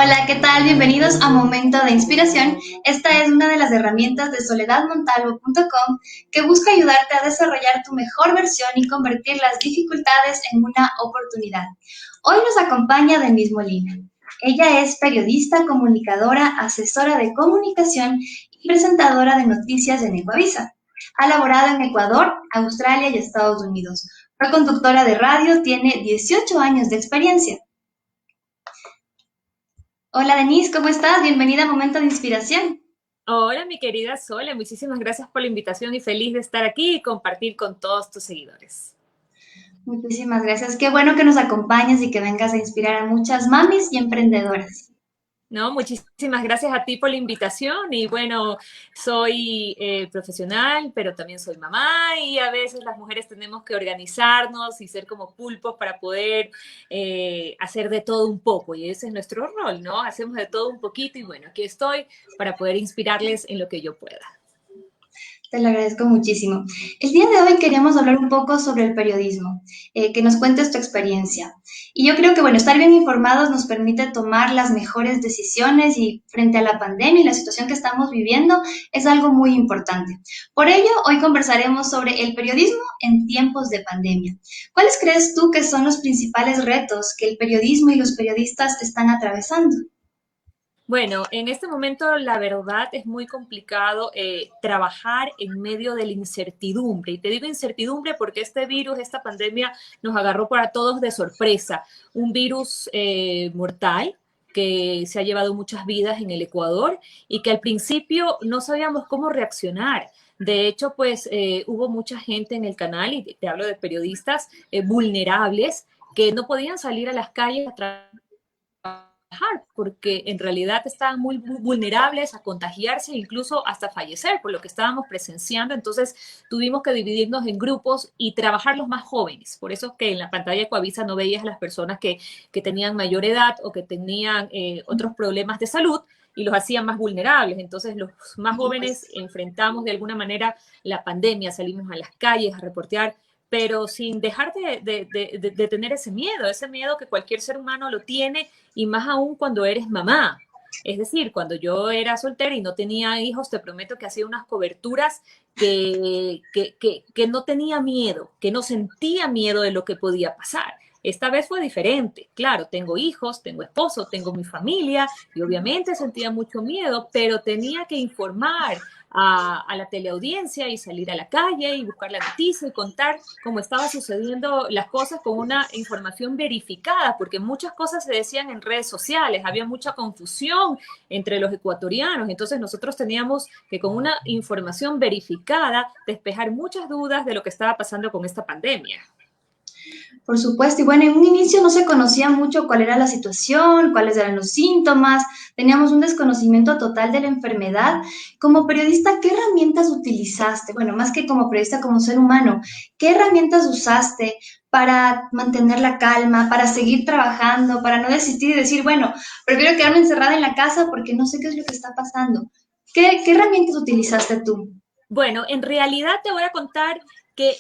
Hola, ¿qué tal? Bienvenidos a Momento de Inspiración. Esta es una de las herramientas de soledadmontalvo.com que busca ayudarte a desarrollar tu mejor versión y convertir las dificultades en una oportunidad. Hoy nos acompaña Denise Molina. Ella es periodista, comunicadora, asesora de comunicación y presentadora de noticias en Ecuavisa. Ha laborado en Ecuador, Australia y Estados Unidos. Fue conductora de radio, tiene 18 años de experiencia. Hola Denise, ¿cómo estás? Bienvenida a Momento de Inspiración. Hola, mi querida Sole, muchísimas gracias por la invitación y feliz de estar aquí y compartir con todos tus seguidores. Muchísimas gracias. Qué bueno que nos acompañes y que vengas a inspirar a muchas mamis y emprendedoras. No, muchísimas gracias a ti por la invitación y bueno, soy profesional, pero también soy mamá y a veces las mujeres tenemos que organizarnos y ser como pulpos para poder hacer de todo un poco y ese es nuestro rol, ¿no? Hacemos de todo un poquito y bueno, aquí estoy para poder inspirarles en lo que yo pueda. Te lo agradezco muchísimo. El día de hoy queríamos hablar un poco sobre el periodismo, que nos cuentes tu experiencia. Y yo creo que, bueno, estar bien informados nos permite tomar las mejores decisiones y frente a la pandemia y la situación que estamos viviendo es algo muy importante. Por ello, hoy conversaremos sobre el periodismo en tiempos de pandemia. ¿Cuáles crees tú que son los principales retos que el periodismo y los periodistas están atravesando? Bueno, en este momento la verdad es muy complicado trabajar en medio de la incertidumbre. Y te digo incertidumbre porque este virus, esta pandemia nos agarró para todos de sorpresa. Un virus mortal que se ha llevado muchas vidas en el Ecuador y que al principio no sabíamos cómo reaccionar. De hecho, pues hubo mucha gente en el canal, y te hablo de periodistas vulnerables, que no podían salir a las calles a porque en realidad estaban muy vulnerables a contagiarse, incluso hasta fallecer, por lo que estábamos presenciando. Entonces tuvimos que dividirnos en grupos y trabajar los más jóvenes. Por eso es que en la pantalla de Coavisa no veías a las personas que tenían mayor edad o que tenían otros problemas de salud y los hacían más vulnerables. Entonces los más jóvenes enfrentamos de alguna manera la pandemia, salimos a las calles a reportear, pero sin dejar de tener ese miedo que cualquier ser humano lo tiene y más aún cuando eres mamá. Es decir, cuando yo era soltera y no tenía hijos, te prometo que hacía unas coberturas que no tenía miedo, que no sentía miedo de lo que podía pasar. Esta vez fue diferente. Claro, tengo hijos, tengo esposo, tengo mi familia y obviamente sentía mucho miedo, pero tenía que informar a la teleaudiencia y salir a la calle y buscar la noticia y contar cómo estaba sucediendo las cosas con una información verificada, porque muchas cosas se decían en redes sociales, había mucha confusión entre los ecuatorianos, entonces nosotros teníamos que con una información verificada despejar muchas dudas de lo que estaba pasando con esta pandemia. Por supuesto, y bueno, en un inicio no se conocía mucho cuál era la situación, cuáles eran los síntomas, teníamos un desconocimiento total de la enfermedad. Como periodista, ¿qué herramientas utilizaste? Bueno, más que como periodista, como ser humano, ¿qué herramientas usaste para mantener la calma, para seguir trabajando, para no desistir y decir, bueno, prefiero quedarme encerrada en la casa porque no sé qué es lo que está pasando? ¿Qué herramientas utilizaste tú? Bueno, en realidad te voy a contar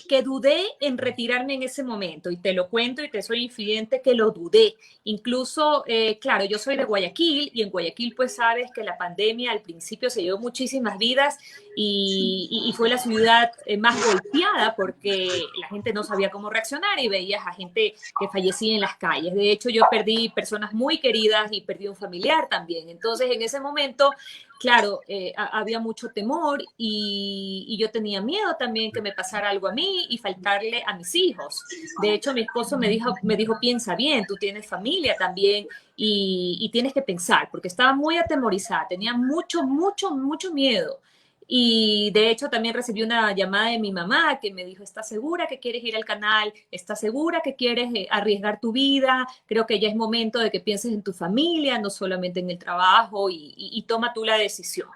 que dudé en retirarme en ese momento y te lo cuento y te soy infidente que lo dudé. Incluso, claro, yo soy de Guayaquil y en Guayaquil pues sabes que la pandemia al principio se llevó muchísimas vidas y fue la ciudad más golpeada porque la gente no sabía cómo reaccionar y veías a gente que fallecía en las calles. De hecho, yo perdí personas muy queridas y perdí un familiar también. Entonces, en ese momento claro, había mucho temor y yo tenía miedo también que me pasara algo a mí y faltarle a mis hijos. De hecho, mi esposo me dijo, piensa bien, tú tienes familia también y tienes que pensar, porque estaba muy atemorizada, tenía mucho, mucho, mucho miedo. Y de hecho también recibí una llamada de mi mamá que me dijo, ¿estás segura que quieres ir al canal? ¿Estás segura que quieres arriesgar tu vida? Creo que ya es momento de que pienses en tu familia, no solamente en el trabajo y toma tú la decisión.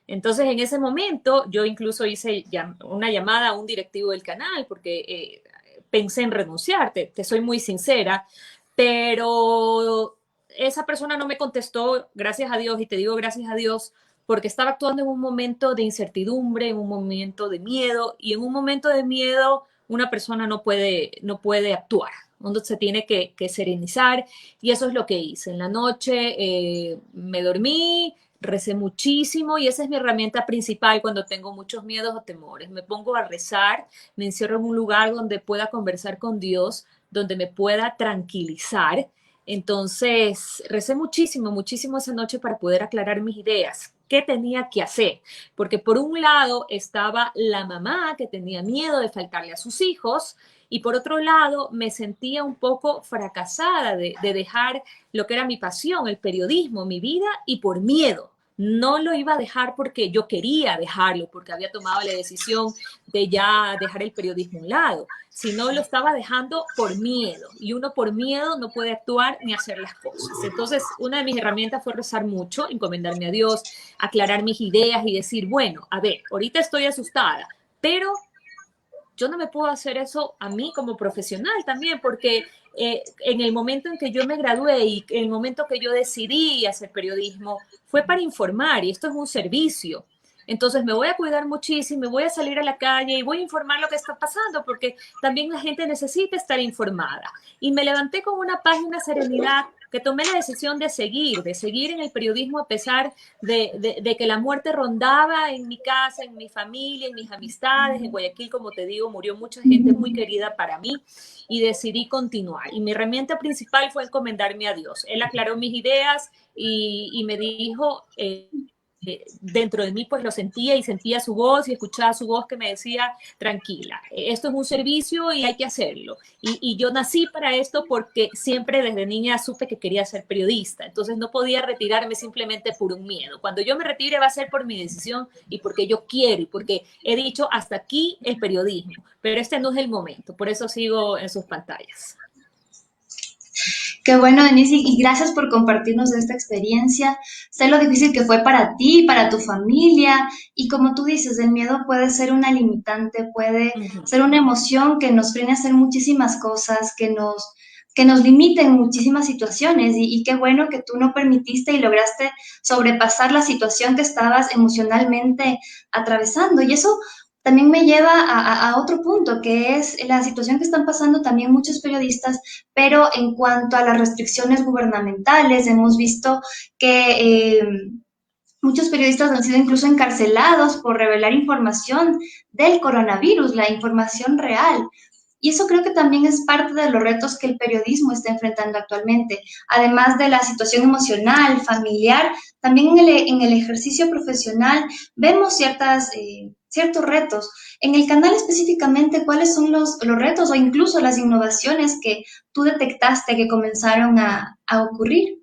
Entonces en ese momento yo incluso hice una llamada a un directivo del canal porque pensé en renunciar, te soy muy sincera, pero esa persona no me contestó, gracias a Dios, y te digo gracias a Dios, porque estaba actuando en un momento de incertidumbre, en un momento de miedo, y en un momento de miedo una persona no puede actuar. Uno se tiene que serenizar y eso es lo que hice. En la noche me dormí, recé muchísimo y esa es mi herramienta principal cuando tengo muchos miedos o temores. Me pongo a rezar, me encierro en un lugar donde pueda conversar con Dios, donde me pueda tranquilizar. Entonces, recé muchísimo, muchísimo esa noche para poder aclarar mis ideas. ¿Qué tenía que hacer? Porque por un lado estaba la mamá que tenía miedo de faltarle a sus hijos y por otro lado me sentía un poco fracasada de dejar lo que era mi pasión, el periodismo, mi vida y por miedo. No lo iba a dejar porque yo quería dejarlo, porque había tomado la decisión de ya dejar el periodismo a un lado, sino lo estaba dejando por miedo. Y uno por miedo no puede actuar ni hacer las cosas. Entonces, una de mis herramientas fue rezar mucho, encomendarme a Dios, aclarar mis ideas y decir, bueno, a ver, ahorita estoy asustada, pero yo no me puedo hacer eso a mí como profesional también, porque en el momento en que yo me gradué y en el momento que yo decidí hacer periodismo, fue para informar y esto es un servicio. Entonces me voy a cuidar muchísimo, me voy a salir a la calle y voy a informar lo que está pasando, porque también la gente necesita estar informada. Y me levanté con una paz y una serenidad que tomé la decisión de seguir en el periodismo a pesar de que la muerte rondaba en mi casa, en mi familia, en mis amistades. En Guayaquil, como te digo, murió mucha gente muy querida para mí y decidí continuar. Y mi herramienta principal fue encomendarme a Dios. Él aclaró mis ideas y me dijo... dentro de mí pues lo sentía y sentía su voz y escuchaba su voz que me decía, tranquila, esto es un servicio y hay que hacerlo. Y yo nací para esto porque siempre desde niña supe que quería ser periodista, entonces no podía retirarme simplemente por un miedo. Cuando yo me retire va a ser por mi decisión y porque yo quiero y porque he dicho hasta aquí el periodismo, pero este no es el momento, por eso sigo en sus pantallas. Qué bueno, Denise, y gracias por compartirnos esta experiencia. Sé lo difícil que fue para ti, para tu familia, y como tú dices, el miedo puede ser una limitante, puede Uh -huh. ser una emoción que nos frene a hacer muchísimas cosas, que nos limite en muchísimas situaciones, y qué bueno que tú no permitiste y lograste sobrepasar la situación que estabas emocionalmente atravesando. Y eso también me lleva a otro punto, que es la situación que están pasando también muchos periodistas, pero en cuanto a las restricciones gubernamentales, hemos visto que muchos periodistas han sido incluso encarcelados por revelar información del coronavirus, la información real. Y eso creo que también es parte de los retos que el periodismo está enfrentando actualmente. Además de la situación emocional, familiar, también en el ejercicio profesional vemos ciertos retos. En el canal específicamente, ¿cuáles son los retos o incluso las innovaciones que tú detectaste que comenzaron a ocurrir?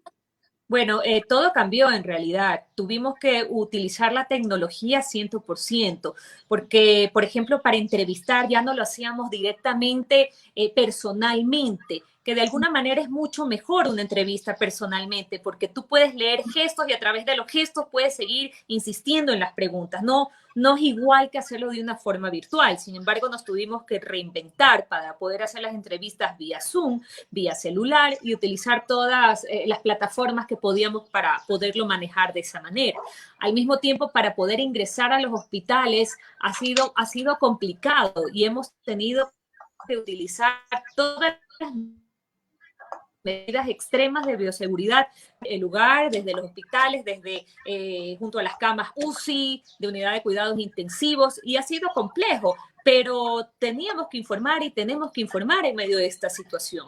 Bueno, todo cambió en realidad. Tuvimos que utilizar la tecnología 100%, porque, por ejemplo, para entrevistar ya no lo hacíamos directamente, personalmente, que de alguna manera es mucho mejor una entrevista personalmente, porque tú puedes leer gestos y a través de los gestos puedes seguir insistiendo en las preguntas. No es igual que hacerlo de una forma virtual. Sin embargo, nos tuvimos que reinventar para poder hacer las entrevistas vía Zoom, vía celular y utilizar todas las plataformas que podíamos para poderlo manejar de esa manera. Al mismo tiempo, para poder ingresar a los hospitales ha sido complicado y hemos tenido que utilizar todas las medidas extremas de bioseguridad, el lugar, desde los hospitales, desde junto a las camas UCI, de unidad de cuidados intensivos, y ha sido complejo, pero teníamos que informar y tenemos que informar en medio de esta situación.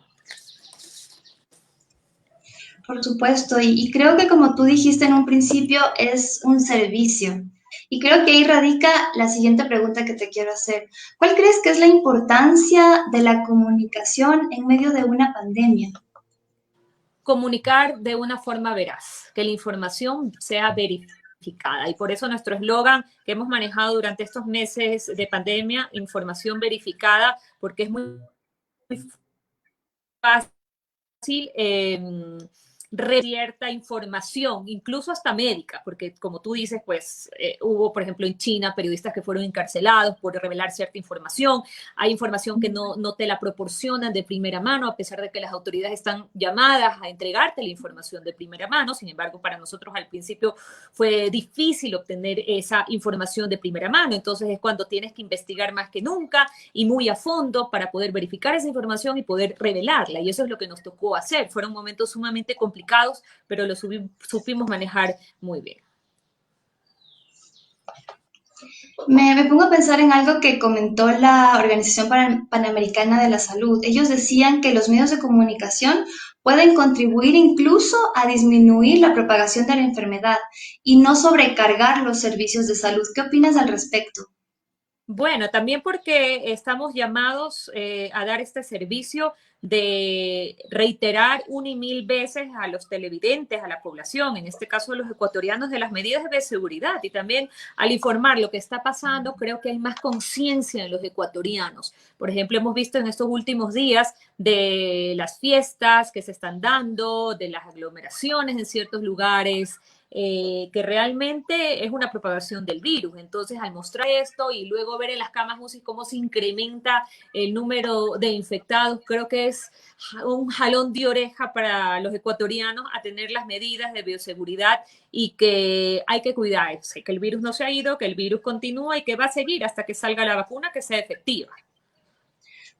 Por supuesto, y creo que como tú dijiste en un principio, es un servicio. Y creo que ahí radica la siguiente pregunta que te quiero hacer. ¿Cuál crees que es la importancia de la comunicación en medio de una pandemia? Comunicar de una forma veraz, que la información sea verificada. Y por eso nuestro eslogan que hemos manejado durante estos meses de pandemia, información verificada, porque es muy fácil cierta información, incluso hasta médica, porque como tú dices, pues hubo, por ejemplo, en China, periodistas que fueron encarcelados por revelar cierta información. Hay información que no te la proporcionan de primera mano, a pesar de que las autoridades están llamadas a entregarte la información de primera mano. Sin embargo, para nosotros al principio fue difícil obtener esa información de primera mano. Entonces es cuando tienes que investigar más que nunca y muy a fondo para poder verificar esa información y poder revelarla. Y eso es lo que nos tocó hacer. Fueron momentos sumamente complicados, pero lo supimos manejar muy bien. Me pongo a pensar en algo que comentó la Organización Panamericana de la Salud. Ellos decían que los medios de comunicación pueden contribuir incluso a disminuir la propagación de la enfermedad y no sobrecargar los servicios de salud. ¿Qué opinas al respecto? Bueno, también porque estamos llamados a dar este servicio de reiterar una y mil veces a los televidentes, a la población, en este caso a los ecuatorianos, de las medidas de seguridad, y también al informar lo que está pasando, creo que hay más conciencia en los ecuatorianos. Por ejemplo, hemos visto en estos últimos días de las fiestas que se están dando, de las aglomeraciones en ciertos lugares, que realmente es una propagación del virus. Entonces, al mostrar esto y luego ver en las camas UCI cómo se incrementa el número de infectados, creo que es un jalón de oreja para los ecuatorianos a tener las medidas de bioseguridad y que hay que cuidarse, que el virus no se ha ido, que el virus continúa y que va a seguir hasta que salga la vacuna que sea efectiva.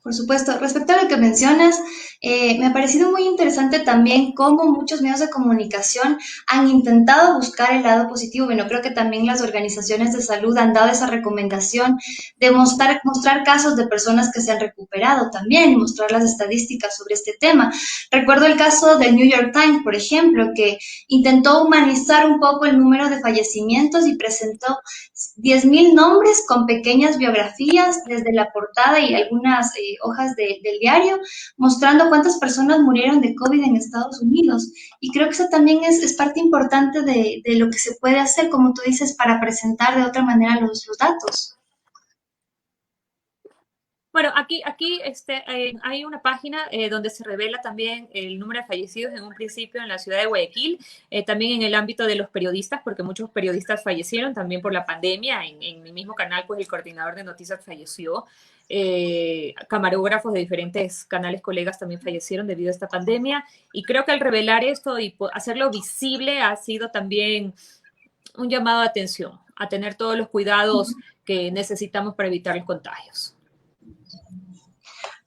Por supuesto, respecto a lo que mencionas, me ha parecido muy interesante también cómo muchos medios de comunicación han intentado buscar el lado positivo. Bueno, creo que también las organizaciones de salud han dado esa recomendación de mostrar casos de personas que se han recuperado también y mostrar las estadísticas sobre este tema. Recuerdo el caso del New York Times, por ejemplo, que intentó humanizar un poco el número de fallecimientos y presentó 10.000 nombres con pequeñas biografías desde la portada y algunas hojas del diario, mostrando cuántas personas murieron de COVID en Estados Unidos. Y creo que eso también es parte importante de lo que se puede hacer, como tú dices, para presentar de otra manera los datos. Bueno, aquí hay una página donde se revela también el número de fallecidos en un principio en la ciudad de Guayaquil, también en el ámbito de los periodistas, porque muchos periodistas fallecieron también por la pandemia. En mi mismo canal, pues el coordinador de noticias falleció. Camarógrafos de diferentes canales, colegas, también fallecieron debido a esta pandemia. Y creo que al revelar esto y hacerlo visible ha sido también un llamado de atención a tener todos los cuidados que necesitamos para evitar los contagios.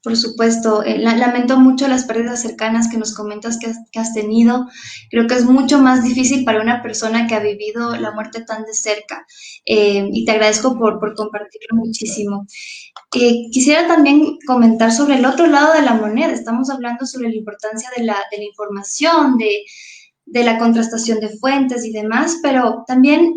Por supuesto, lamento mucho las pérdidas cercanas que nos comentas que has tenido. Creo que es mucho más difícil para una persona que ha vivido la muerte tan de cerca. Y te agradezco por compartirlo muchísimo. Quisiera también comentar sobre el otro lado de la moneda. Estamos hablando sobre la importancia de la información, de la contrastación de fuentes y demás, pero también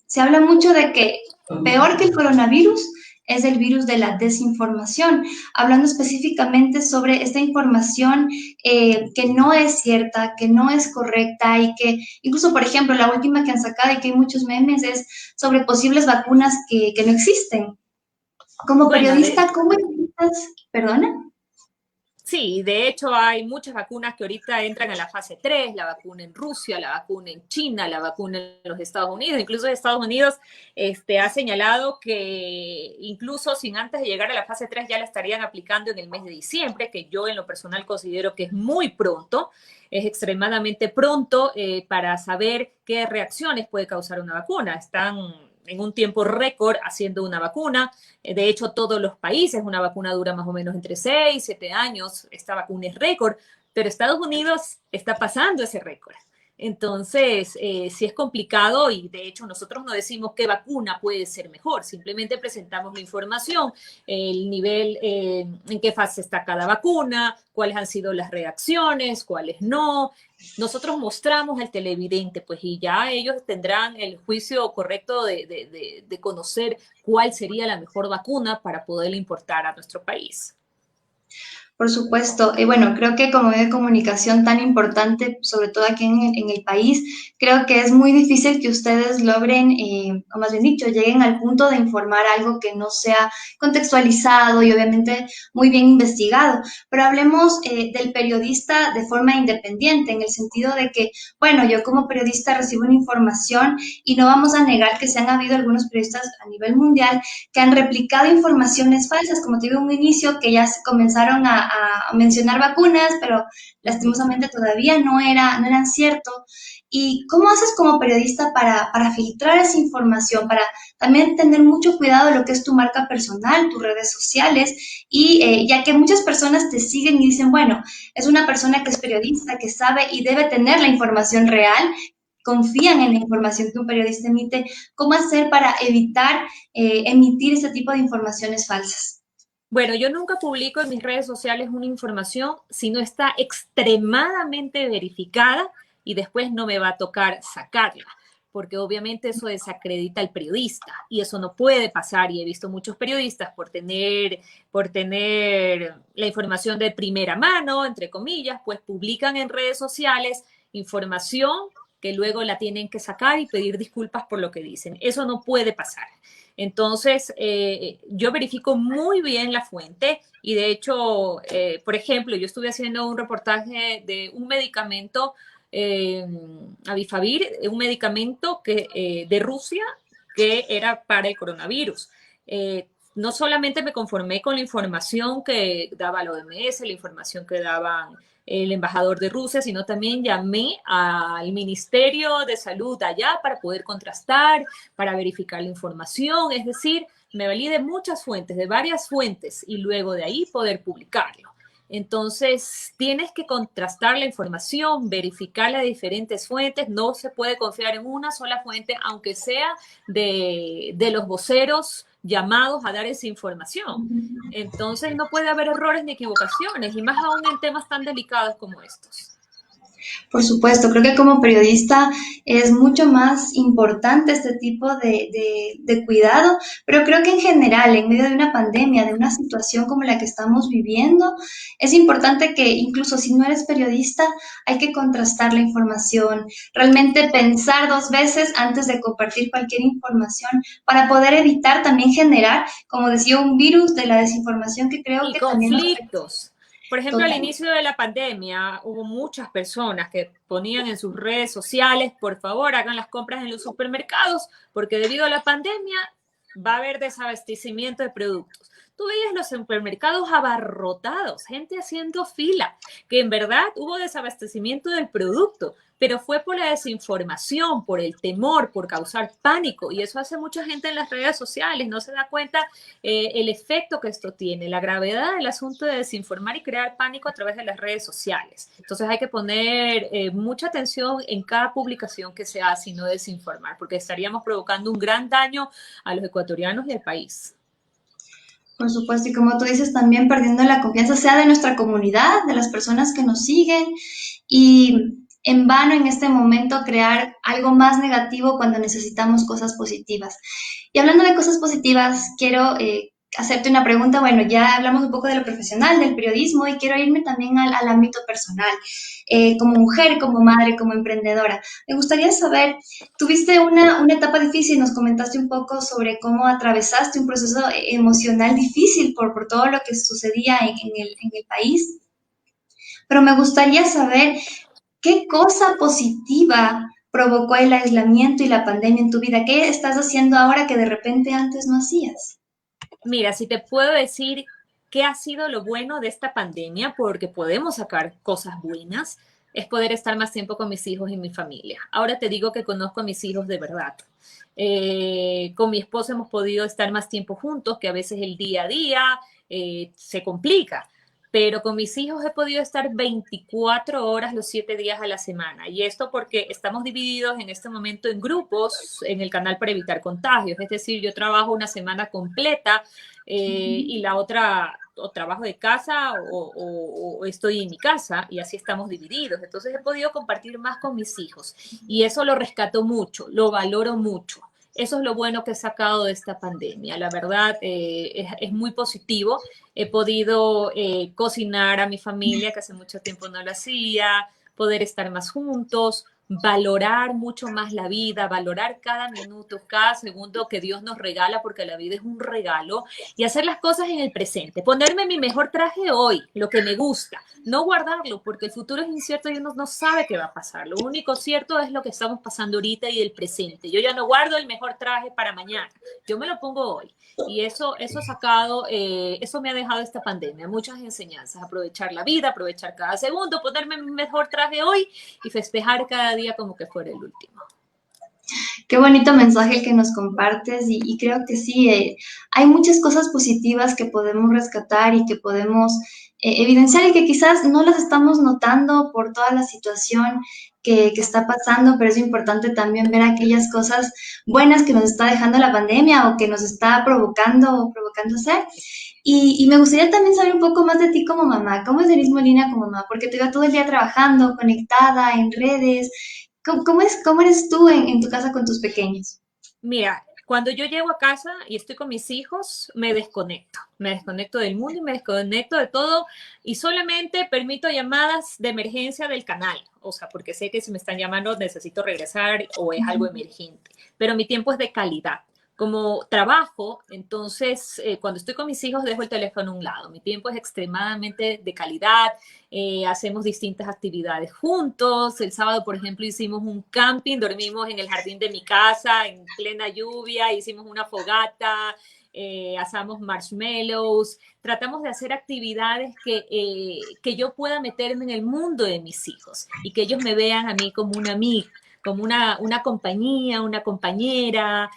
se habla mucho de que peor que el coronavirus es el virus de la desinformación, hablando específicamente sobre esta información que no es cierta, que no es correcta y que incluso, por ejemplo, la última que han sacado y que hay muchos memes es sobre posibles vacunas que no existen. Como Bueno, periodista, ¿cómo evitas, perdona? Sí, de hecho hay muchas vacunas que ahorita entran a la fase 3, la vacuna en Rusia, la vacuna en China, la vacuna en los Estados Unidos. Incluso Estados Unidos ha señalado que incluso sin antes de llegar a la fase 3 ya la estarían aplicando en el mes de diciembre, que yo en lo personal considero que es muy pronto, es extremadamente pronto para saber qué reacciones puede causar una vacuna. Están en un tiempo récord haciendo una vacuna. De hecho, todos los países, una vacuna dura más o menos entre 6 y 7 años. Esta vacuna es récord, pero Estados Unidos está pasando ese récord. Entonces, sí es complicado y de hecho nosotros no decimos qué vacuna puede ser mejor, simplemente presentamos la información, el nivel, en qué fase está cada vacuna, cuáles han sido las reacciones, cuáles no. Nosotros mostramos al televidente, pues, y ya ellos tendrán el juicio correcto de conocer cuál sería la mejor vacuna para poderle importar a nuestro país. Por supuesto. Bueno, creo que como medio de comunicación tan importante, sobre todo aquí en el país, creo que es muy difícil que ustedes logren, o más bien dicho, lleguen al punto de informar algo que no sea contextualizado y obviamente muy bien investigado. Pero hablemos del periodista de forma independiente, en el sentido de que, bueno, yo como periodista recibo una información y no vamos a negar que se han habido algunos periodistas a nivel mundial que han replicado informaciones falsas, como te digo en un inicio, que ya se comenzaron a mencionar vacunas, pero Ujú. lastimosamente todavía no eran cierto. ¿Y cómo haces como periodista para filtrar esa información, para también tener mucho cuidado de lo que es tu marca personal, tus redes sociales, y ya que muchas personas te siguen y dicen, bueno, es una persona que es periodista, que sabe y debe tener la información real, confían en la información que un periodista emite, ¿cómo hacer para evitar emitir ese tipo de informaciones falsas? Bueno, yo nunca publico en mis redes sociales una información si no está extremadamente verificada y después no me va a tocar sacarla, porque obviamente eso desacredita al periodista y eso no puede pasar. Y he visto muchos periodistas por tener la información de primera mano, entre comillas, pues publican en redes sociales información que luego la tienen que sacar y pedir disculpas por lo que dicen. Eso no puede pasar. Entonces, yo verifico muy bien la fuente y de hecho, por ejemplo, yo estuve haciendo un reportaje de un medicamento, eh, Avifavir, un medicamento de Rusia que era para el coronavirus. No solamente me conformé con la información que daba la OMS, la información que daban el embajador de Rusia, sino también llamé al Ministerio de Salud allá para poder contrastar, para verificar la información, es decir, me valí de muchas fuentes, de varias fuentes, y luego de ahí poder publicarlo. Entonces, tienes que contrastar la información, verificar las diferentes fuentes, no se puede confiar en una sola fuente, aunque sea de los voceros llamados a dar esa información. Entonces, no puede haber errores ni equivocaciones, y más aún en temas tan delicados como estos. Por supuesto, creo que como periodista es mucho más importante este tipo de cuidado, pero creo que en general, en medio de una pandemia, de una situación como la que estamos viviendo, es importante que incluso si no eres periodista, hay que contrastar la información, realmente pensar dos veces antes de compartir cualquier información para poder evitar también generar, como decía, un virus de la desinformación que creo Y que también nos afecta conflictos. Por ejemplo, al totalmente. inicio de la pandemia hubo muchas personas que ponían en sus redes sociales, por favor, hagan las compras en los supermercados, porque debido a la pandemia va a haber desabastecimiento de productos. Tú veías los supermercados abarrotados, gente haciendo fila, que en verdad hubo desabastecimiento del producto, pero fue por la desinformación, por el temor, por causar pánico. Y eso hace mucha gente en las redes sociales, no se da cuenta el efecto que esto tiene, la gravedad del asunto de desinformar y crear pánico a través de las redes sociales. Entonces hay que poner mucha atención en cada publicación que se hace y no desinformar, porque estaríamos provocando un gran daño a los ecuatorianos y al país. Por supuesto, y como tú dices, también perdiendo la confianza, sea de nuestra comunidad, de las personas que nos siguen, y en vano en este momento crear algo más negativo cuando necesitamos cosas positivas. Y hablando de cosas positivas, quiero hacerte una pregunta. Bueno, ya hablamos un poco de lo profesional, del periodismo, y quiero irme también al ámbito personal, como mujer, como madre, como emprendedora. Me gustaría saber, tuviste una etapa difícil, nos comentaste un poco sobre cómo atravesaste un proceso emocional difícil por todo lo que sucedía en el país, pero me gustaría saber qué cosa positiva provocó el aislamiento y la pandemia en tu vida. ¿Qué estás haciendo ahora que de repente antes no hacías? Mira, si te puedo decir qué ha sido lo bueno de esta pandemia, porque podemos sacar cosas buenas, es poder estar más tiempo con mis hijos y mi familia. Ahora te digo que conozco a mis hijos de verdad. Con mi esposo hemos podido estar más tiempo juntos, que a veces el día a día se complica, pero con mis hijos he podido estar 24 horas los 7 días a la semana. Y esto porque estamos divididos en este momento en grupos en el canal para evitar contagios. Es decir, yo trabajo una semana completa y la otra o trabajo de casa o estoy en mi casa y así estamos divididos. Entonces he podido compartir más con mis hijos y eso lo rescato mucho, lo valoro mucho. Eso es lo bueno que he sacado de esta pandemia. La verdad, es muy positivo. He podido cocinar a mi familia, que hace mucho tiempo no lo hacía, poder estar más juntos, valorar mucho más la vida, valorar cada minuto, cada segundo que Dios nos regala, porque la vida es un regalo, y hacer las cosas en el presente. Ponerme mi mejor traje hoy, lo que me gusta, no guardarlo, porque el futuro es incierto y uno no sabe qué va a pasar. Lo único cierto es lo que estamos pasando ahorita y el presente. Yo ya no guardo el mejor traje para mañana, yo me lo pongo hoy. Y eso ha sacado, eso me ha dejado esta pandemia, muchas enseñanzas, aprovechar la vida, aprovechar cada segundo, ponerme mi mejor traje hoy y festejar cada día como que fuera el último. Qué bonito mensaje el que nos compartes y creo que sí, hay muchas cosas positivas que podemos rescatar y que podemos evidenciar y que quizás no las estamos notando por toda la situación que está pasando, pero es importante también ver aquellas cosas buenas que nos está dejando la pandemia o que nos está provocando hacer. Y me gustaría también saber un poco más de ti como mamá. ¿Cómo es Denise Molina como mamá? Porque te veo todo el día trabajando, conectada en redes. ¿Cómo eres tú en tu casa con tus pequeños? Mira, cuando yo llego a casa y estoy con mis hijos, me desconecto del mundo y me desconecto de todo y solamente permito llamadas de emergencia del canal, o sea, porque sé que si me están llamando necesito regresar o es algo emergente, pero mi tiempo es de calidad. Como trabajo, entonces cuando estoy con mis hijos dejo el teléfono a un lado. Mi tiempo es extremadamente de calidad, hacemos distintas actividades juntos. El sábado, por ejemplo, hicimos un camping, dormimos en el jardín de mi casa en plena lluvia, hicimos una fogata, asamos marshmallows, tratamos de hacer actividades que yo pueda meterme en el mundo de mis hijos y que ellos me vean a mí como una amiga, como una compañía, una compañera,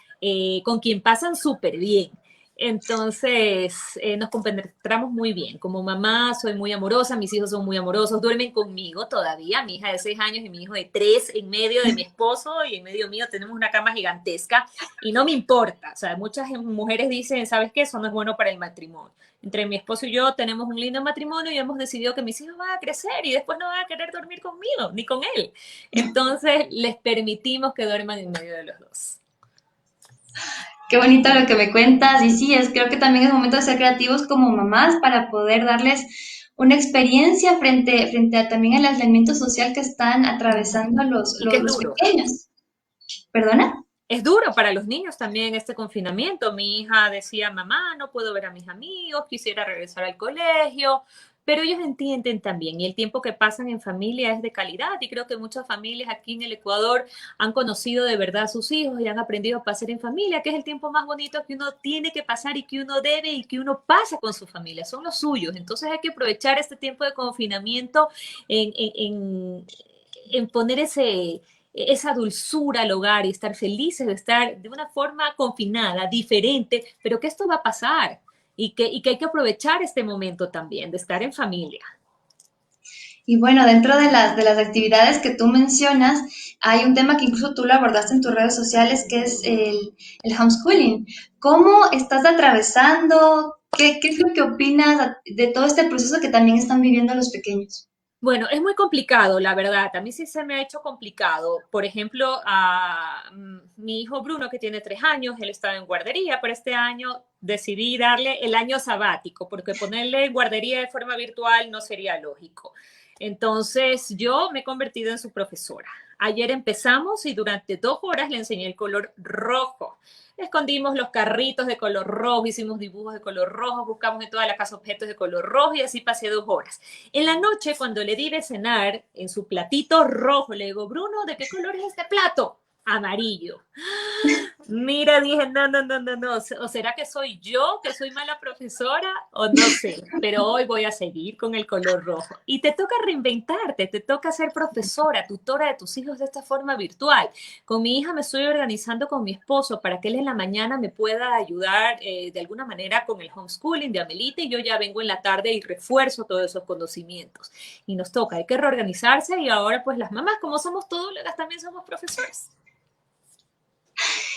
con quien pasan súper bien. Entonces, nos compenetramos muy bien. Como mamá, soy muy amorosa, mis hijos son muy amorosos, duermen conmigo todavía, mi hija de 6 años y mi hijo de 3, en medio de mi esposo y en medio mío tenemos una cama gigantesca y no me importa. O sea, muchas mujeres dicen, ¿sabes qué? Eso no es bueno para el matrimonio. Entre mi esposo y yo tenemos un lindo matrimonio y hemos decidido que mis hijos van a crecer y después no van a querer dormir conmigo ni con él. Entonces, les permitimos que duerman en medio de los dos. Qué bonito lo que me cuentas. Y sí, creo que también es momento de ser creativos como mamás para poder darles una experiencia frente a también el aislamiento social que están atravesando Y que es los duro. pequeños. ¿Perdona? Es duro para los niños también este confinamiento. Mi hija decía, mamá, no puedo ver a mis amigos, quisiera regresar al colegio, pero ellos entienden también y el tiempo que pasan en familia es de calidad y creo que muchas familias aquí en el Ecuador han conocido de verdad a sus hijos y han aprendido a pasar en familia, que es el tiempo más bonito que uno tiene que pasar y que uno debe y que uno pasa con su familia, son los suyos. Entonces hay que aprovechar este tiempo de confinamiento en, en, en, en poner esa dulzura al hogar y estar felices de estar de una forma confinada, diferente, pero que esto va a pasar y que hay que aprovechar este momento también de estar en familia. Y bueno, dentro de las actividades que tú mencionas, hay un tema que incluso tú lo abordaste en tus redes sociales, que es el homeschooling. ¿Cómo estás atravesando? ¿Qué es lo que opinas de todo este proceso que también están viviendo los pequeños? Bueno, es muy complicado, la verdad. A mí sí se me ha hecho complicado. Por ejemplo, a mi hijo Bruno, que tiene 3 años, él estaba en guardería, pero este año decidí darle el año sabático, porque ponerle en guardería de forma virtual no sería lógico. Entonces, yo me he convertido en su profesora. Ayer empezamos y durante 2 horas le enseñé el color rojo. Escondimos los carritos de color rojo, hicimos dibujos de color rojo, buscamos en toda la casa objetos de color rojo y así pasé 2 horas. En la noche, cuando le di de cenar, en su platito rojo, le digo, Bruno, ¿de qué color es este plato? Amarillo. Mira, dije, no, no, no, no, no. ¿O será que soy yo, que soy mala profesora? O no sé, pero hoy voy a seguir con el color rojo. Y te toca reinventarte, te toca ser profesora, tutora de tus hijos de esta forma virtual. Con mi hija me estoy organizando con mi esposo para que él en la mañana me pueda ayudar de alguna manera con el homeschooling de Amelita y yo ya vengo en la tarde y refuerzo todos esos conocimientos. Y nos toca, hay que reorganizarse y ahora pues las mamás, como somos todólogas, también somos profesores.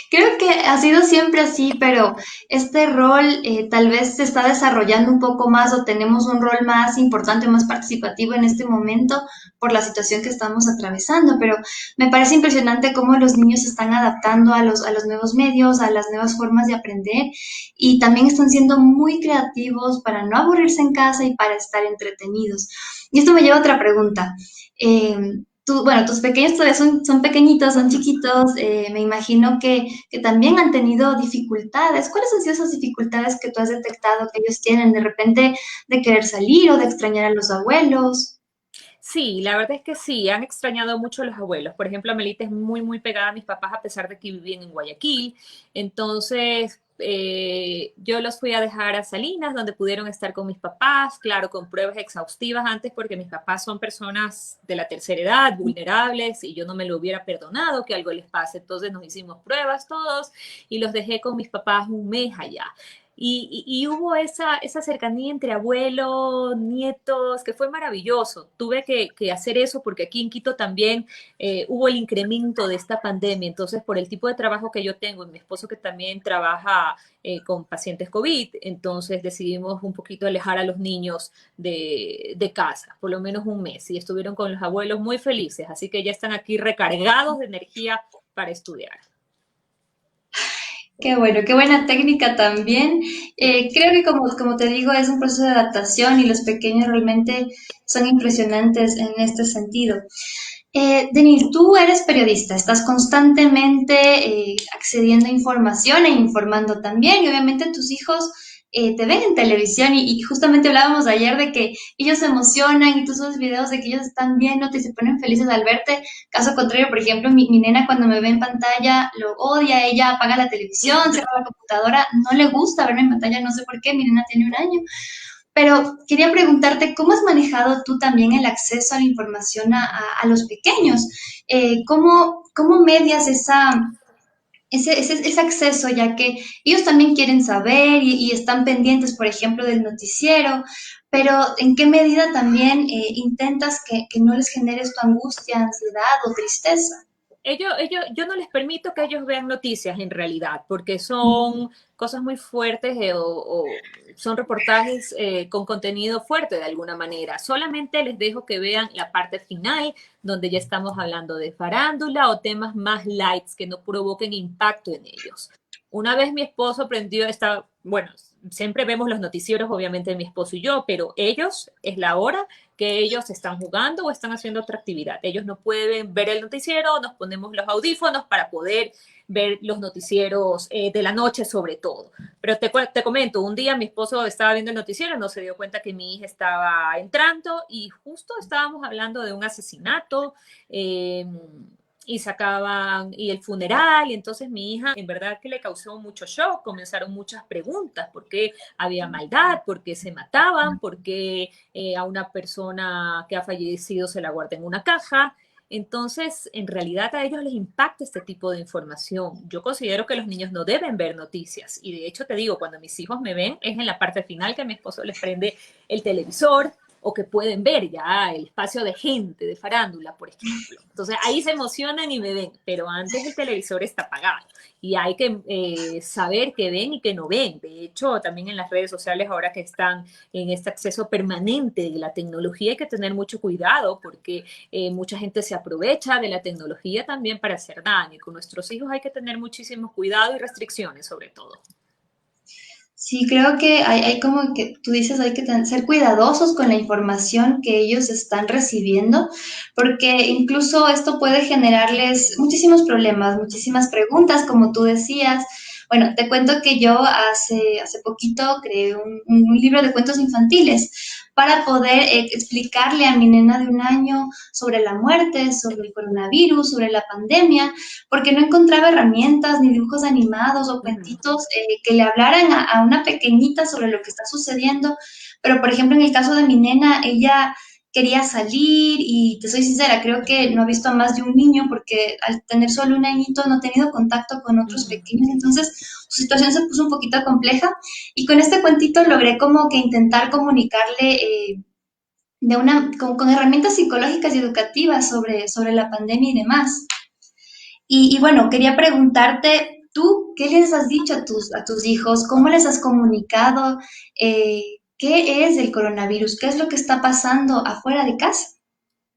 Creo que ha sido siempre así, pero este rol tal vez se está desarrollando un poco más o tenemos un rol más importante, más participativo en este momento por la situación que estamos atravesando, pero me parece impresionante cómo los niños se están adaptando a los nuevos medios, a las nuevas formas de aprender y también están siendo muy creativos para no aburrirse en casa y para estar entretenidos. Y esto me lleva a otra pregunta. Bueno, tus pequeños todavía son pequeñitos, son chiquitos, me imagino que también han tenido dificultades. ¿Cuáles han sido esas dificultades que tú has detectado que ellos tienen de repente de querer salir o de extrañar a los abuelos? Sí, la verdad es que sí, han extrañado mucho a los abuelos. Por ejemplo, Amelita es muy, muy pegada a mis papás a pesar de que vivían en Guayaquil. Entonces, yo los fui a dejar a Salinas, donde pudieron estar con mis papás, claro, con pruebas exhaustivas antes, porque mis papás son personas de la tercera edad, vulnerables, y yo no me lo hubiera perdonado que algo les pase. Entonces nos hicimos pruebas todos y los dejé con mis papás un mes allá. Y hubo esa cercanía entre abuelos, nietos, que fue maravilloso. Tuve que hacer eso porque aquí en Quito también hubo el incremento de esta pandemia. Entonces, por el tipo de trabajo que yo tengo y mi esposo que también trabaja con pacientes COVID, entonces decidimos un poquito alejar a los niños de casa, por lo menos un mes. Y estuvieron con los abuelos muy felices. Así que ya están aquí recargados de energía para estudiar. Qué bueno, qué buena técnica también. Creo que como te digo, es un proceso de adaptación y los pequeños realmente son impresionantes en este sentido. Denis, tú eres periodista, estás constantemente accediendo a información e informando también, y obviamente tus hijos te ven en televisión y justamente hablábamos ayer de que ellos se emocionan y tú subes videos de que ellos están viéndote y se ponen felices al verte. Caso contrario, por ejemplo, mi nena cuando me ve en pantalla lo odia, ella apaga la televisión, cierra la computadora, no le gusta verme en pantalla, no sé por qué, mi nena tiene un año. Pero quería preguntarte, ¿cómo has manejado tú también el acceso a la información a los pequeños? ¿Cómo medias ese acceso, ya que ellos también quieren saber y están pendientes, por ejemplo, del noticiero, pero ¿en qué medida también intentas que no les generes tu angustia, ansiedad o tristeza? Yo no les permito que ellos vean noticias en realidad, porque son cosas muy fuertes o son reportajes con contenido fuerte de alguna manera. Solamente les dejo que vean la parte final, donde ya estamos hablando de farándula o temas más lights que no provoquen impacto en ellos. Una vez mi esposo prendió esta, bueno, siempre vemos los noticieros, obviamente mi esposo y yo, pero ellos es la hora que ellos están jugando o están haciendo otra actividad. Ellos no pueden ver el noticiero, nos ponemos los audífonos para poder ver los noticieros de la noche sobre todo. Pero te comento, un día mi esposo estaba viendo el noticiero, no se dio cuenta que mi hija estaba entrando y justo estábamos hablando de un asesinato. Y sacaban, y el funeral, y entonces mi hija en verdad que le causó mucho shock, comenzaron muchas preguntas, ¿por qué había maldad? ¿Por qué se mataban? ¿Por qué a una persona que ha fallecido se la guarda en una caja? Entonces, en realidad a ellos les impacta este tipo de información. Yo considero que los niños no deben ver noticias y de hecho te digo, cuando mis hijos me ven, es en la parte final que mi esposo les prende el televisor o que pueden ver ya el espacio de gente, de farándula, por ejemplo. Entonces ahí se emocionan y me ven, pero antes el televisor está apagado y hay que saber qué ven y qué no ven. De hecho, también en las redes sociales, ahora que están en este acceso permanente de la tecnología, hay que tener mucho cuidado porque mucha gente se aprovecha de la tecnología también para hacer daño. Y con nuestros hijos hay que tener muchísimo cuidado y restricciones sobre todo. Sí, creo que hay como que tú dices, hay que ser cuidadosos con la información que ellos están recibiendo, porque incluso esto puede generarles muchísimos problemas, muchísimas preguntas, como tú decías. Bueno, te cuento que yo hace poquito creé un libro de cuentos infantiles para poder explicarle a mi nena de un año sobre la muerte, sobre el coronavirus, sobre la pandemia, porque no encontraba herramientas ni dibujos animados o Uh -huh. cuentitos que le hablaran a una pequeñita sobre lo que está sucediendo. Pero, por ejemplo, en el caso de mi nena, ella quería salir y te soy sincera, creo que no ha visto a más de un niño porque al tener solo un añito no ha tenido contacto con Uh otros -huh. pequeños, entonces su situación se puso un poquito compleja y con este cuentito logré como que intentar comunicarle con herramientas psicológicas y educativas sobre la pandemia y demás. Y bueno, quería preguntarte, ¿Tú qué les has dicho a tus hijos? ¿Cómo les has comunicado? ¿Qué es el coronavirus? ¿Qué es lo que está pasando afuera de casa?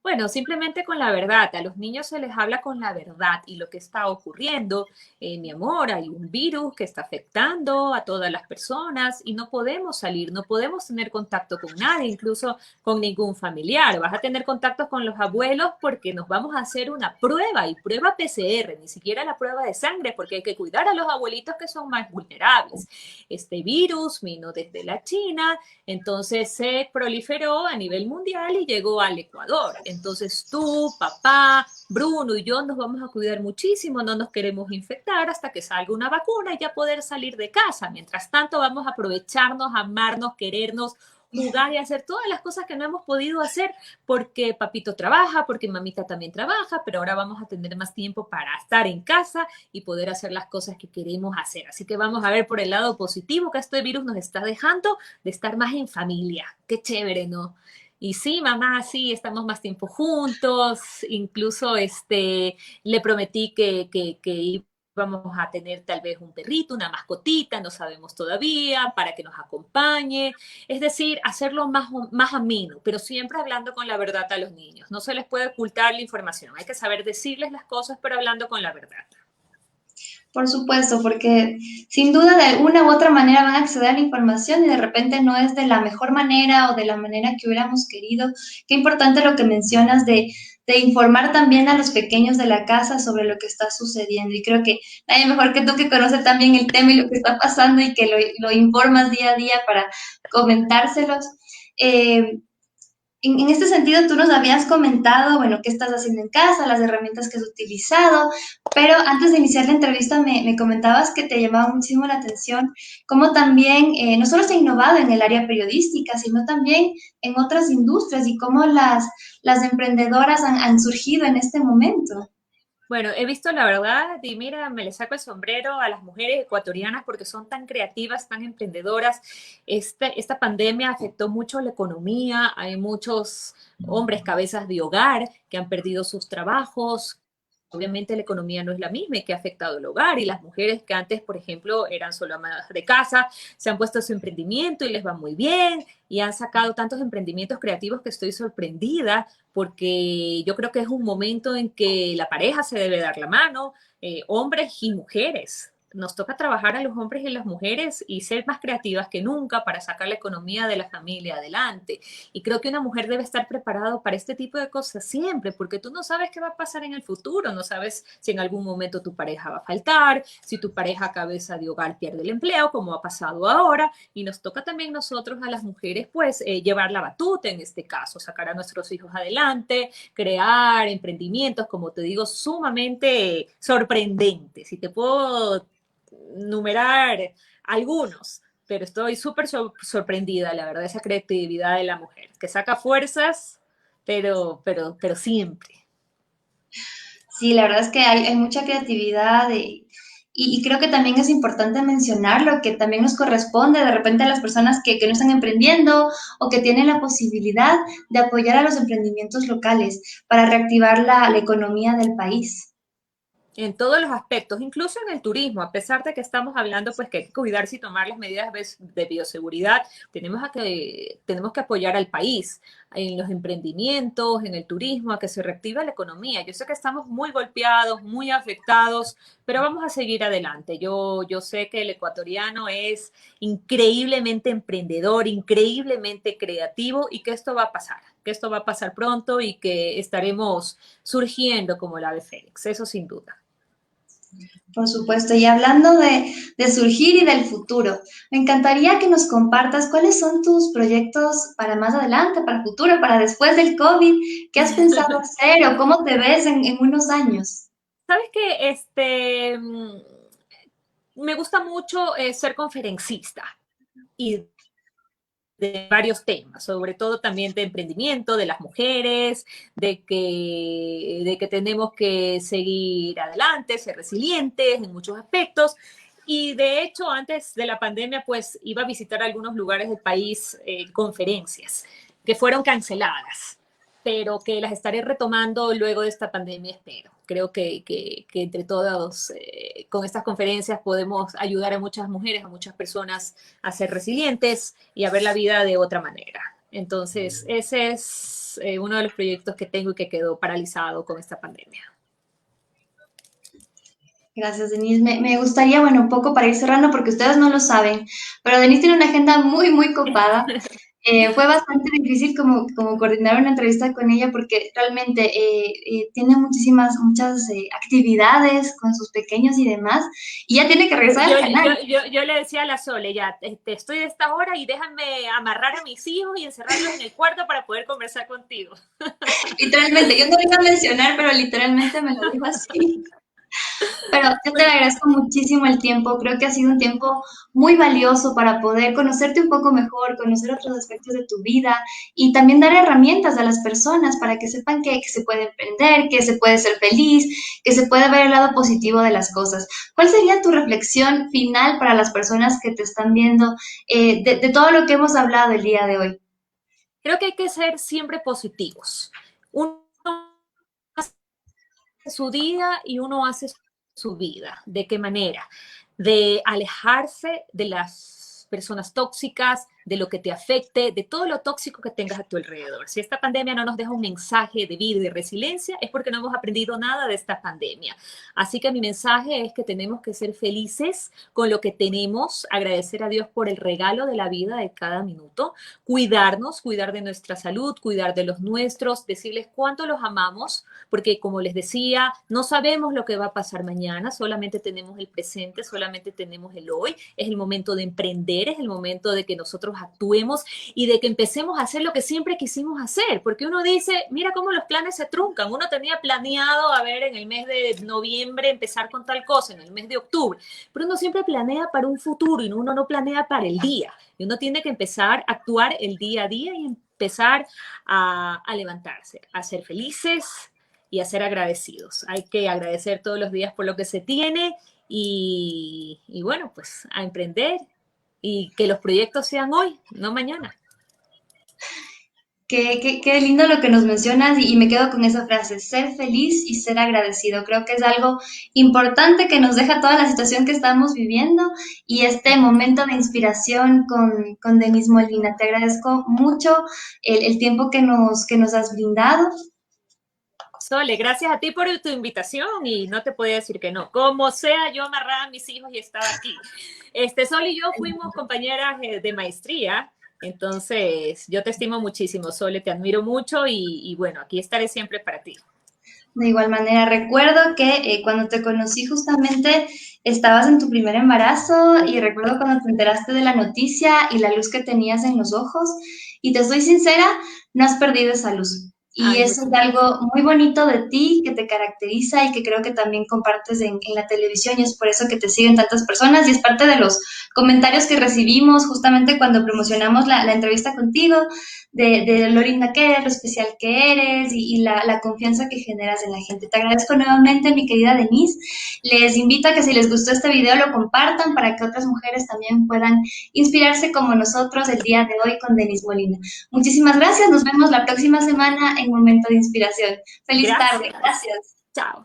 Bueno, simplemente con la verdad. A los niños se les habla con la verdad y lo que está ocurriendo. Mi amor, hay un virus que está afectando a todas las personas y no podemos salir, no podemos tener contacto con nadie, incluso con ningún familiar. Vas a tener contacto con los abuelos porque nos vamos a hacer una prueba y prueba PCR, ni siquiera la prueba de sangre, porque hay que cuidar a los abuelitos que son más vulnerables. Este virus vino desde la China, entonces se proliferó a nivel mundial y llegó al Ecuador. Entonces tú, papá, Bruno y yo nos vamos a cuidar muchísimo, no nos queremos infectar hasta que salga una vacuna y ya poder salir de casa. Mientras tanto vamos a aprovecharnos, amarnos, querernos, jugar y hacer todas las cosas que no hemos podido hacer porque papito trabaja, porque mamita también trabaja, pero ahora vamos a tener más tiempo para estar en casa y poder hacer las cosas que queremos hacer. Así que vamos a ver por el lado positivo que este virus nos está dejando de estar más en familia. Qué chévere, ¿no? Y sí, mamá, sí, estamos más tiempo juntos, incluso le prometí que íbamos a tener tal vez un perrito, una mascotita, no sabemos todavía, para que nos acompañe. Es decir, hacerlo más ameno, pero siempre hablando con la verdad a los niños. No se les puede ocultar la información, hay que saber decirles las cosas, pero hablando con la verdad. Por supuesto, porque sin duda de alguna u otra manera van a acceder a la información y de repente no es de la mejor manera o de la manera que hubiéramos querido. Qué importante lo que mencionas de informar también a los pequeños de la casa sobre lo que está sucediendo. Y creo que nadie mejor que tú que conoce también el tema y lo que está pasando y que lo informas día a día para comentárselos. Eh, en este sentido, tú nos habías comentado, bueno, qué estás haciendo en casa, las herramientas que has utilizado, pero antes de iniciar la entrevista me comentabas que te llamaba muchísimo la atención cómo también no solo se ha innovado en el área periodística, sino también en otras industrias y cómo las emprendedoras han surgido en este momento. Bueno, he visto la verdad y mira, me le saco el sombrero a las mujeres ecuatorianas porque son tan creativas, tan emprendedoras. Esta pandemia afectó mucho la economía, hay muchos hombres cabezas de hogar que han perdido sus trabajos. Obviamente la economía no es la misma y que ha afectado el hogar y las mujeres que antes, por ejemplo, eran solo amas de casa, se han puesto a su emprendimiento y les va muy bien y han sacado tantos emprendimientos creativos que estoy sorprendida porque yo creo que es un momento en que la pareja se debe dar la mano, hombres y mujeres. Nos toca trabajar a los hombres y las mujeres y ser más creativas que nunca para sacar la economía de la familia adelante. Y creo que una mujer debe estar preparada para este tipo de cosas siempre, porque tú no sabes qué va a pasar en el futuro, no sabes si en algún momento tu pareja va a faltar, si tu pareja cabeza de hogar pierde el empleo, como ha pasado ahora, y nos toca también nosotros a las mujeres, pues, llevar la batuta en este caso, sacar a nuestros hijos adelante, crear emprendimientos, como te digo, sumamente sorprendentes. Y te puedo numerar algunos, pero estoy súper sorprendida, la verdad, esa creatividad de la mujer, que saca fuerzas, pero siempre. Sí, la verdad es que hay mucha creatividad y creo que también es importante mencionarlo, que también nos corresponde de repente a las personas que no están emprendiendo o que tienen la posibilidad de apoyar a los emprendimientos locales para reactivar la economía del país. En todos los aspectos, incluso en el turismo, a pesar de que estamos hablando pues que hay que cuidarse y tomar las medidas de bioseguridad, tenemos que apoyar al país en los emprendimientos, en el turismo, a que se reactive la economía. Yo sé que estamos muy golpeados, muy afectados, pero vamos a seguir adelante. Yo sé que el ecuatoriano es increíblemente emprendedor, increíblemente creativo y que esto va a pasar pronto y que estaremos surgiendo como el ave fénix, eso sin duda. Por supuesto, y hablando de surgir y del futuro, me encantaría que nos compartas cuáles son tus proyectos para más adelante, para el futuro, para después del COVID. ¿Qué has pensado hacer o cómo te ves en unos años? Sabes que me gusta mucho ser conferencista y de varios temas, sobre todo también de emprendimiento, de las mujeres, de que tenemos que seguir adelante, ser resilientes en muchos aspectos. Y de hecho, antes de la pandemia, pues iba a visitar algunos lugares del país, conferencias que fueron canceladas, pero que las estaré retomando luego de esta pandemia, espero. creo que entre todos, con estas conferencias podemos ayudar a muchas mujeres, a muchas personas a ser resilientes y a ver la vida de otra manera. Entonces, ese es uno de los proyectos que tengo y que quedó paralizado con esta pandemia. Gracias, Denise. Me gustaría, bueno, un poco para ir cerrando, porque ustedes no lo saben, pero Denise tiene una agenda muy, muy copada. Fue bastante difícil como coordinar una entrevista con ella porque realmente tiene muchas actividades con sus pequeños y demás, y ya tiene que regresar al canal. Yo le decía a la Sole, ya estoy de esta hora y déjame amarrar a mis hijos y encerrarlos en el cuarto para poder conversar contigo. Literalmente, yo no lo iba a mencionar, pero literalmente me lo dijo así. Pero yo te agradezco muchísimo el tiempo. Creo que ha sido un tiempo muy valioso para poder conocerte un poco mejor, conocer otros aspectos de tu vida y también dar herramientas a las personas para que sepan que se puede emprender, que se puede ser feliz, que se puede ver el lado positivo de las cosas. ¿Cuál sería tu reflexión final para las personas que te están viendo de todo lo que hemos hablado el día de hoy? Creo que hay que ser siempre positivos. Uno hace su día y uno hace su vida. ¿De qué manera? De alejarse de las personas tóxicas, de lo que te afecte, de todo lo tóxico que tengas a tu alrededor. Si esta pandemia no nos deja un mensaje de vida y de resiliencia, es porque no hemos aprendido nada de esta pandemia. Así que mi mensaje es que tenemos que ser felices con lo que tenemos, agradecer a Dios por el regalo de la vida de cada minuto, cuidarnos, cuidar de nuestra salud, cuidar de los nuestros, decirles cuánto los amamos, porque como les decía, no sabemos lo que va a pasar mañana, solamente tenemos el presente, solamente tenemos el hoy, es el momento de emprender, es el momento de que nosotros actuemos y de que empecemos a hacer lo que siempre quisimos hacer, porque uno dice, mira cómo los planes se truncan, uno tenía planeado, a ver, en el mes de noviembre empezar con tal cosa, en el mes de octubre, pero uno siempre planea para un futuro y uno no planea para el día, y uno tiene que empezar a actuar el día a día y empezar a levantarse, a ser felices y a ser agradecidos. Hay que agradecer todos los días por lo que se tiene y bueno, pues a emprender y que los proyectos sean hoy, no mañana. Qué lindo lo que nos mencionas y me quedo con esa frase, ser feliz y ser agradecido. Creo que es algo importante que nos deja toda la situación que estamos viviendo y este momento de inspiración con Denise Molina. Te agradezco mucho el tiempo que nos has brindado. Sole, gracias a ti por tu invitación y no te podía decir que no. Como sea, yo amarraba a mis hijos y estaba aquí. Sole y yo fuimos compañeras de maestría, entonces yo te estimo muchísimo, Sole, te admiro mucho y bueno, aquí estaré siempre para ti. De igual manera, recuerdo que cuando te conocí justamente estabas en tu primer embarazo y recuerdo cuando te enteraste de la noticia y la luz que tenías en los ojos y te soy sincera, no has perdido esa luz. Y Ay, eso es algo muy bonito de ti, que te caracteriza y que creo que también compartes en la televisión y es por eso que te siguen tantas personas y es parte de los comentarios que recibimos justamente cuando promocionamos la entrevista contigo, de lo linda que eres, lo especial que eres y la confianza que generas en la gente. Te agradezco nuevamente, mi querida Denise. Les invito a que si les gustó este video lo compartan para que otras mujeres también puedan inspirarse como nosotros el día de hoy con Denise Molina. Muchísimas gracias, nos vemos la próxima semana en Momento de Inspiración. Feliz tarde, gracias. Chao.